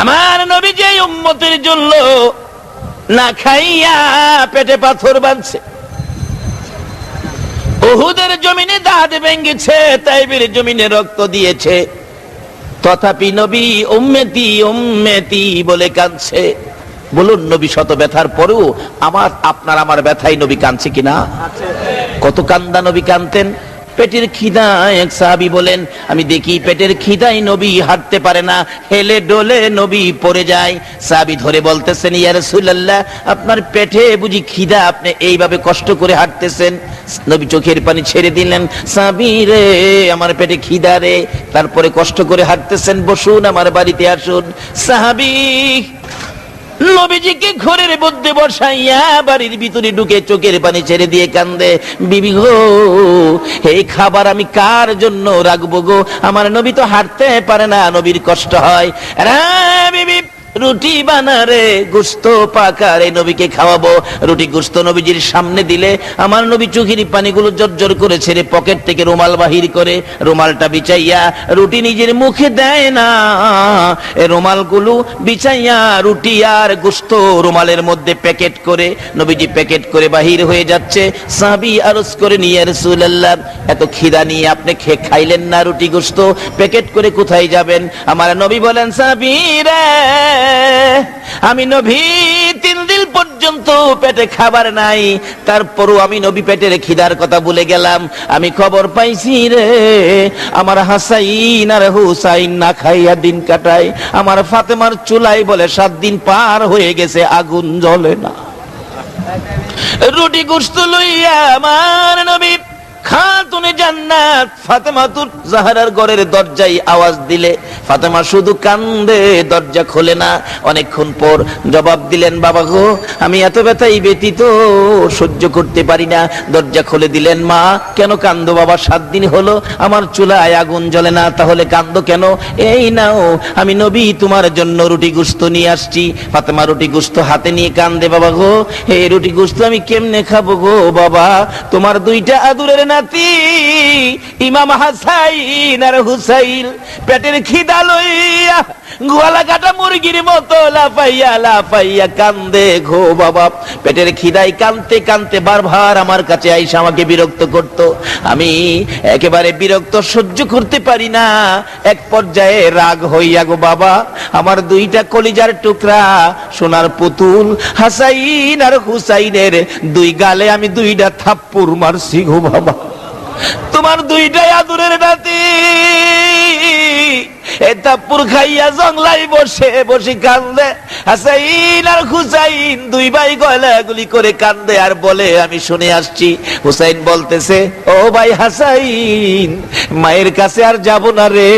আমার নবী যে উম্মতের জন্য না খাইয়া পেটে পাথর বাঁধছে, উহুদের জমিনে দাঁত ভেঙেছে, তাইবের জমিনে রক্ত দিয়েছে, তথাপি নবী উম্মতি উম্মতি বলে কাঁদছে। বলুন, নবী শত ব্যথার পরেও আপনার আমার ব্যথায় নবী কাঁদছে কিনা? কত কান্দা নবী কাঁদতেন। পেটের খিদা, এক সাহাবী বলেন, আমি দেখি পেটের খিদায় নবী হাঁটতে পারে না, হেলে ডোলে নবী পড়ে যায়। সাহাবী ধরে বলতেছেন, ইয়া রাসূলুল্লাহ, আপনার পেটে বুঝি খিদা, আপনি এইভাবে কষ্ট করে হাঁটতেছেন? নবী চোখের পানি ছেড়ে দিলেন, সাহাবী রে, আমার পেটে খিদা রে, তারপরে কষ্ট করে হাঁটতেছেন, বসুন আমার বাড়িতে আসুন। সাহাবী নবীজিকে ঘরের মধ্যে বসাইয়া বাড়ির ভিতরে ঢুকে চোখের পানি ছেড়ে দিয়ে কান্দে, বিবি গো, এই খাবার আমি কার জন্য রাখবো গো? আমার নবী তো হাঁটতে পারে না, নবীর কষ্ট হয়। বিবি রুটি বানারে, গোশত পাকারে, নবীকে খাওয়াবো। রুটি গোশত নবীজির সামনে দিলে আমার নবী চোখের পানিগুলো জর্জর করে ছেড়ে পকেট থেকে রুমাল বাহির করে রুমালটা বিছাইয়া রুটি নিজের মুখে দেয় না, এই রুমালগুলো বিছাইয়া রুটি আর গোশত রুমালের মধ্যে প্যাকেট করে নবীজি প্যাকেট করে বাহির হয়ে যাচ্ছে। সাহাবী আরজ করে, নিয়ে রাসূলুল্লাহ, এত খিদা নিয়ে আপনি খাইলেন না রুটি গোশত, প্যাকেট করে কোথায় যাবেন? আমার নবী বলেন, সাহাবী রে, আমি নবী 3 দিন পর্যন্ত পেটে খাবার নাই, তারপরও আমি নবী পেটের খিদার কথা ভুলে গেলাম। আমি খবর পাইছি রে, আমার হাসাইন আর হুসাইন না খাইয়া দিন কাটায়, আমার ফাতেমার চুলায় বলে 7 দিন পার হয়ে গেছে, আগুন জ্বলে না। রুটি গোশত লইয়া আমার নবী খাতুনে জান্নাত ফাতেমাতুর জাহরার ঘরের দরজায় আওয়াজ দিলে ফাতেমা শুধু কান্দে, দরজা খোলে না। অনেকক্ষণ পর জবাব দিলেন, বাবা গো, আমি এত ব্যথাই ব্যতীত সহ্য করতে পারি না। দরজা খুলে দিলেন, মা কেন কান্দো বাবা? 7 দিন হলো আমার চুলায় আগুন জ্বলে না, তাহলে কান্দো কেন? এই নাও, আমি নবী তোমার জন্য রুটি গোশত নিয়ে আসছি। ফাতেমা রুটি গোশত হাতে নিয়ে কান্দে, বাবা গো, এই রুটি গোশত আমি কেমনে খাবো গো বাবা? তোমার 2টা আদুরের নাতি ইমাম হাসাইন আর হুসাইন পেটের খিদা লইয়া গোয়ালা কাটা মুরগির মতো লাফাইয়া লাফাইয়া কান্দে গো বাবা। পেটের খিদায় কানতে কানতে বারবার আমার কাছে আইসা আমাকে বিরক্ত করত। আমি একেবারে বিরক্ত সহ্য করতে পারি না। এক পর্যায়ে রাগ হইয়া গো বাবা, আমার 2টা কলিজার টুকরা সোনার পুতুল হাসাইন আর হুসাইনের 2 গালে আমি 2টা থাপ্পড় মারছি গো বাবা। তোমার 2টাই আদুরের নাতি, এই থাপ্পড় খাইয়া জংলায় বসে বসে কান্দে। হাসাইন আর হুসাইন 2 ভাই গলাগুলি করে কান্দে আর বলে, আমি শুনে আসছি। হুসাইন বলতেছে, ও ভাই হাসাইন, মায়ের কাছে আর যাব না রে,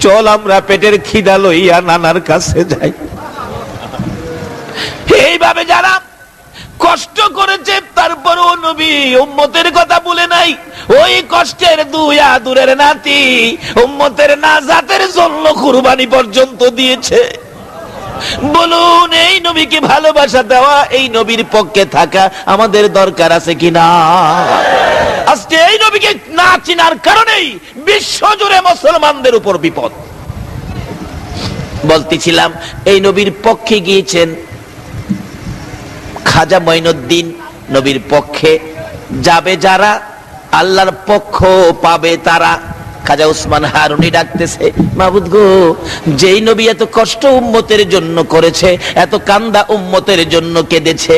চল আমরা পেটের খিদা লইয়া নানার কাছে যাই। এইভাবে যারা কষ্ট করেছে, তারপরও নবী উম্মতের কথা বলে নাই। ওই কষ্টের 2 আদুরের নাতি উম্মতের নাজাতের জন্য কুরবানি পর্যন্ত দিয়েছে। বলুন, এই নবীকে ভালোবাসা দেওয়া, এই নবীর পক্ষে থাকা আমাদের দরকার আছে কিনা? আজকে এই নবীকে না চিনার কারণেই বিশ্বজুড়ে মুসলমানদের উপর বিপদ। বলতেছিলাম, এই নবীর পক্ষে গিয়েছেন খাজা মঈনুদ্দিন। নবীর পক্ষে যাবে যারা, আল্লাহর পক্ষ পাবে তারা। খাজা উসমান হারুনি ডাকতেছে, মাবুদ গো, যেই নবী এত কষ্ট উম্মতের জন্য করেছে, এত কান্দা উম্মতের জন্য কেঁদেছে,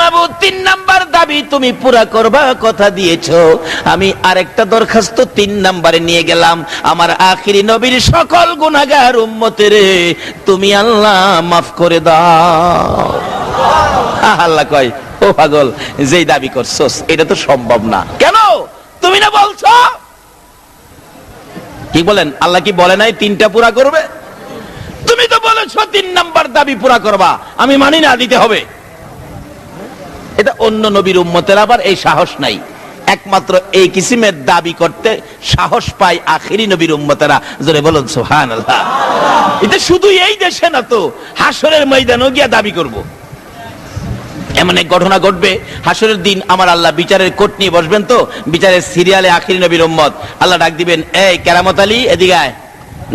মাবুদ 3 নাম্বার দাবি তুমি পুরা করবা, কথা দিয়েছো। আমি আরেকটা দরখাস্ত 3 নাম্বারে নিয়ে গেলাম, আমার আখিরি নবীর সকল গুনাহগার উম্মতের তুমি আল্লাহ মাফ করে দাও। আল্লাহ কয়, ও পাগল, যেই দাবি করছস এটা তো সম্ভব না। কেন? তুমি না বলছো? কি বলেন? আল্লাহ কি বলে নাই 3টা পুরা করবে? তুমি তো বলেছো 3 নাম্বার দাবি পুরা করবা, আমি মানি না, দিতে হবে। এটা অন্য নবীর উম্মতের আবার এই সাহস নাই। একমাত্র এই কিসিমের দাবি করতে সাহস পায় আখিরি নবীর উম্মতেরা। জোরে বলুন সুবহানাল্লাহ। এটা শুধু এই দেশে না তো, হাসরের ময়দানেও গিয়া দাবি করব। এমন এক ঘটনা ঘটবে, হাসরের দিন আমার আল্লাহ বিচারের কোর্ট নিয়ে বসবেন। তো বিচারের সিরিয়ালে আখিরি নবীর উম্মত, আল্লাহ ডাক দিবেন, এই কেরামত আলী এদিকে আয়।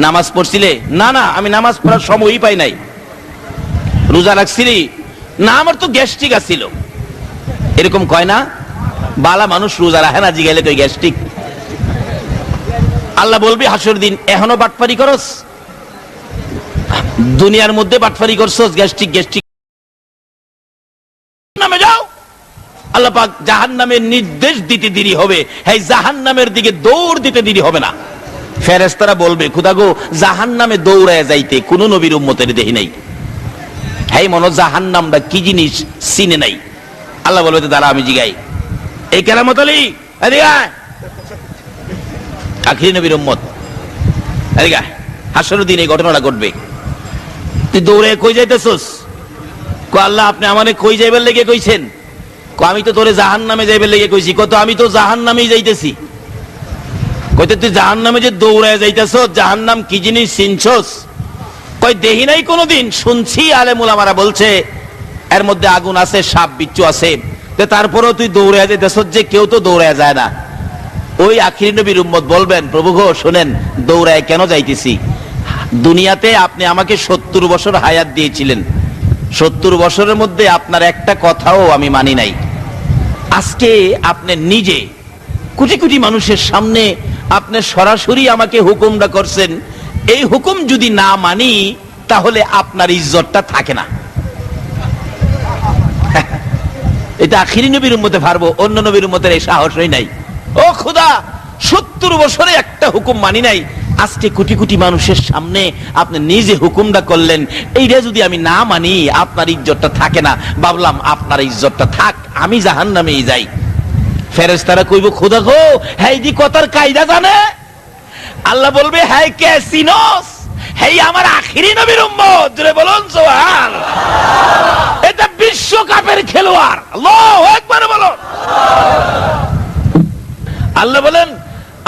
নামাজ পড়ছিলে? না না, আমি নামাজ পড়ার সময়ই পাই নাই। রোজা রাখছিলি? না, আমার তো গ্যাস্ট্রিক আছিল। এরকম কয় না? বালা মানুষ রোজা রাখে না, জিগাইলে কই গ্যাস্ট্রিক। আল্লাহ বলবি হাসর দিন, এখনো বাটপারি করস? দুনিয়ার মধ্যে বাটপারি করছস, গ্যাস্ট্রিক গ্যাস্ট্রিক নামে যাও। আল্লাহ পাক জাহান্নামের নির্দেশ দিতে দেরি হবে, এই জাহান্নামের দিকে দৌড় দিতে দেরি হবে না। ফেরেশতারা বলবে, খোদা গো, জাহান্নামে দৌড়ায় যাইতে কোন নবীর উম্মতের দেহি নাই। এই মনো জাহান্নামটা কি জিনিস চিনে নাই। আল্লাহ বলবে, দাঁড়া আমি জিগাই। এই কেরামত আলী এদিকে আয়, আখিরি নবীর উম্মত এদিকে আয়। হাসরের দিন এই ঘটনাটা ঘটবে। তুই দৌড়ে কই যাইতেছস? কো আল্লাহ আপনি আমারে কই যাইবার লেগে কইছেন? কো আমি তো তোরে জাহান্নামে যাইবার লেগে কইছি। কত আমি তো জাহান্নামেই যাইতেছি। কইতে তুই জাহান্নামে যে দৌড়ায় যাইতেছস, জাহান্নাম কি জিনিস চিনছস? কই দেহি নাই কোনোদিন, শুনছি আলেম উলামারা বলছে এর মধ্যে আগুন আছে, সাপ বিচ্ছু আছে। তারপরেও তুই দৌড়ায় যাইতেছস, যে কেউ তো দৌড়ায় যায় না। ওই আখিরি নবীর উম্মত বলবেন, প্রভু গো শুনেন, দৌড়ায় কেন যাইতেছি? দুনিয়াতে আপনি আমাকে 70 বছর হায়াত দিয়েছিলেন, 70 বছরের মধ্যে আপনার একটা কথাও আমি মানি নাই। আজকে আপনি নিজে কোটি কোটি মানুষের সামনে আপনি সরাসরি আমাকে হুকুমটা করছেন। এই হুকুম যদি না মানি তাহলে আপনার ইজ্জতটা থাকে না। এটা আখিরি নবীর উম্মতে পারবো, অন্য নবীর উম্মতের এই সাহসই নাই। ও খোদা, 70 বছরে একটা হুকুম মানি নাই, আজকে কোটি কোটি মানুষের সামনে আপনি নিজে হুকুমটা করলেন, এইটা যদি আমি না মানি আপনার ইজ্জতটা থাকে না। ভাবলাম আপনার ইজ্জতটা থাক, আমি জাহান্নামেই যাই। ফেরেশতারা কইব, খোদা গো, হ্যাঁ দি কথার কায়দা জানে? আল্লাহ বলবে, হ্যাঁ কে চিনস? হেই আমার আখিরি নবীর উম্মত। জোরে বলুন সুবহানাল্লাহ। এটা বিশ্বকাপের খেলোয়াড়। আল্লাহু আকবার বলুন। আল্লাহ বলেন,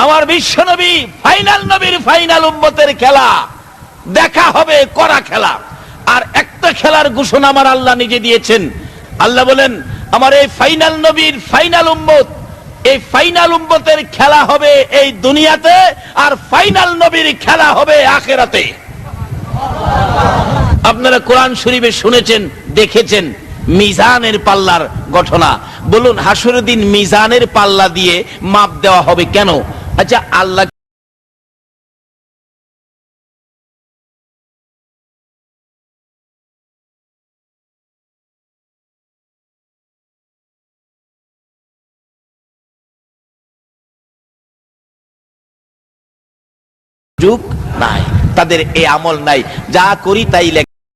আমার বিশ্ব নবী ফাইনাল নবীর ফাইনাল উম্মতের খেলা দেখা হবে, কড়া খেলা। আর একটা খেলার ঘোষণা আমার আল্লাহ নিজে দিয়েছেন। আল্লাহ বলেন, আমার এই ফাইনাল নবীর ফাইনাল উম্মত, এই ফাইনাল উম্মতের খেলা হবে এই দুনিয়াতে, আর ফাইনাল নবীর খেলা হবে আখিরাতে। আপনারা কোরআন শরীফে শুনেছেন, দেখেছেন মিজানের পাল্লার ঘটনা। বলুন, হাসরের দিন মিজানের পাল্লা দিয়ে মাপ দেওয়া হবে কেন? আচ্ছা, আল্লাহ যুগ নাই, তাদের এই আমল নাই, যা করি তাই লেখা।